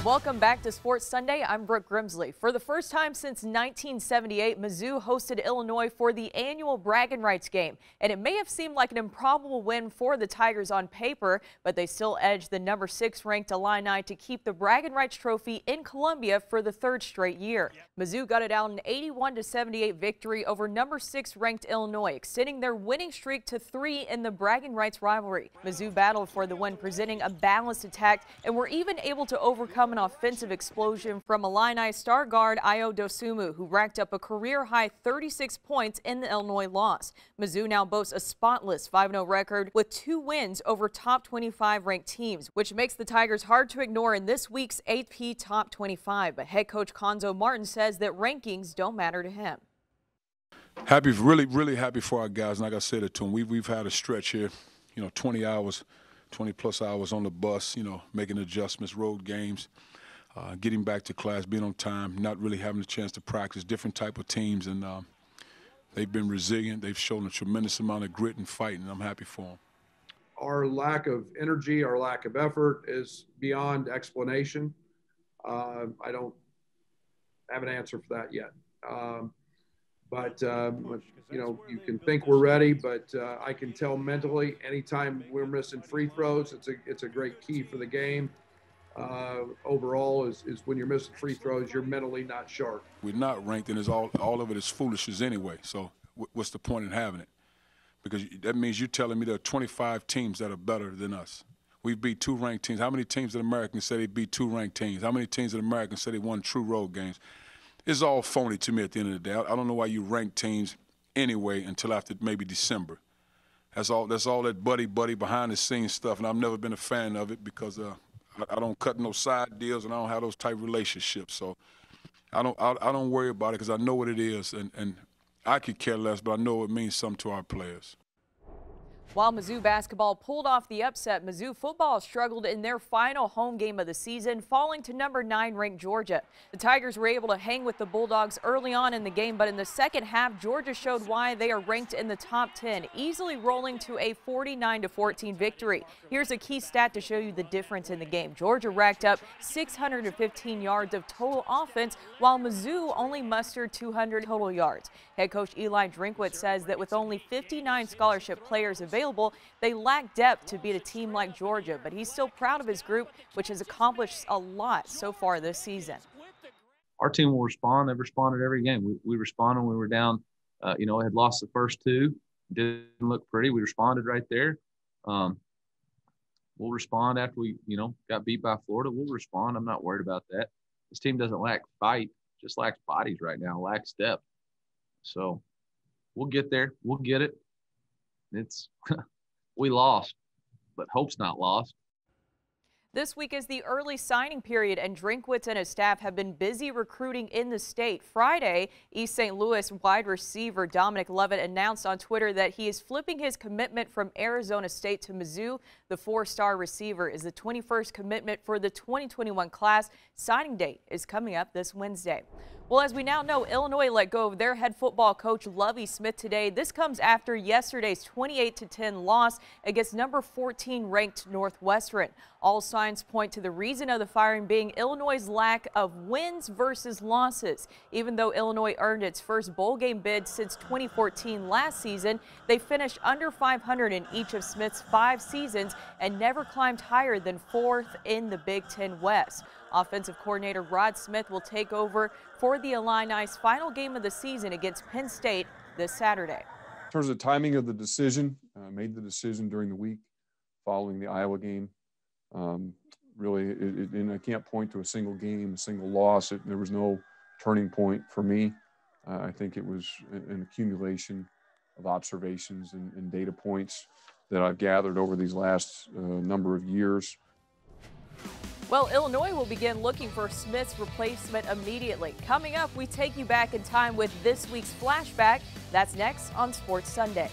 Welcome back to Sports Sunday. I'm Brooke Grimsley. For the first time since 1978, Mizzou hosted Illinois for the annual bragging rights game. And it may have seemed like an improbable win for the Tigers on paper, but they still edged the number 6 ranked Illini to keep the bragging rights trophy in Columbia for the 3rd straight year. Mizzou gutted out an 81-78 victory over number 6 ranked Illinois, extending their winning streak to 3 in the bragging rights rivalry. Mizzou battled for the win, presenting a balanced attack, and were even able to overcome an offensive explosion from Illini star guard Ayo Dosunmu, who racked up a career-high 36 points in the Illinois loss. Mizzou now boasts a spotless 5-0 record with 2 wins over top 25 ranked teams, which makes the Tigers hard to ignore in this week's AP Top 25. But head coach Konzo Martin says that rankings don't matter to him. Happy, really happy for our guys. And like I said it to them, we've had a stretch here, 20 hours. 20-plus hours on the bus, making adjustments, road games, getting back to class, being on time, not really having a chance to practice, different type of teams. And they've been resilient. They've shown a tremendous amount of grit and fight, and I'm happy for them. Our lack of energy, our lack of effort is beyond explanation. I don't have an answer for that yet. You can think we're ready, but I can tell mentally anytime we're missing free throws, it's a great key for the game. Overall is when you're missing free throws, you're mentally not sharp. We're not ranked, and all of it is foolishness anyway. So what's the point in having it? Because that means you're telling me there are 25 teams that are better than us. We beat 2 ranked teams. How many teams in America can say they beat 2 ranked teams? How many teams in America can say they won true road games? It's all phony to me at the end of the day. I don't know why you rank teams anyway until after maybe December. That's all that buddy behind the scenes stuff, and I've never been a fan of it because I don't cut no side deals and I don't have those type relationships. So I don't worry about it because I know what it is, and I could care less, but I know it means something to our players. While Mizzou basketball pulled off the upset, Mizzou football struggled in their final home game of the season, falling to number 9 ranked Georgia. The Tigers were able to hang with the Bulldogs early on in the game, but in the second half, Georgia showed why they are ranked in the top 10, easily rolling to a 49-14 victory. Here's a key stat to show you the difference in the game. Georgia racked up 615 yards of total offense, while Mizzou only mustered 200 total yards. Head coach Eli Drinkwitz says that with only 59 scholarship players available, they lack depth to beat a team like Georgia, but he's still proud of his group, which has accomplished a lot so far this season. Our team will respond. They've responded every game. We responded when we were down, had lost the first 2. Didn't look pretty. We responded right there. We'll respond after we, got beat by Florida. We'll respond. I'm not worried about that. This team doesn't lack fight, just lacks bodies right now, lacks depth. So we'll get there. We'll get it. We lost, but hope's not lost. This week is the early signing period, and Drinkwitz and his staff have been busy recruiting in the state. Friday, East St. Louis wide receiver Dominic Lovett announced on Twitter that he is flipping his commitment from Arizona State to Mizzou. The 4-star receiver is the 21st commitment for the 2021 class. Signing date is coming up this Wednesday. Well, as we now know, Illinois let go of their head football coach Lovie Smith today. This comes after yesterday's 28-10 loss against number 14 ranked Northwestern. All signs point to the reason of the firing being Illinois' lack of wins versus losses. Even though Illinois earned its first bowl game bid since 2014 last season, they finished under 500 in each of Smith's 5 seasons and never climbed higher than 4th in the Big Ten West. Offensive coordinator Rod Smith will take over for the Illini's final game of the season against Penn State this Saturday. In terms of timing of the decision, made the decision during the week following the Iowa game. And I can't point to a single game, a single loss. There was no turning point for me. I think it was an accumulation of observations and data points that I've gathered over these last number of years. Well, Illinois will begin looking for Smith's replacement immediately. Coming up, we take you back in time with this week's flashback. That's next on Sports Sunday.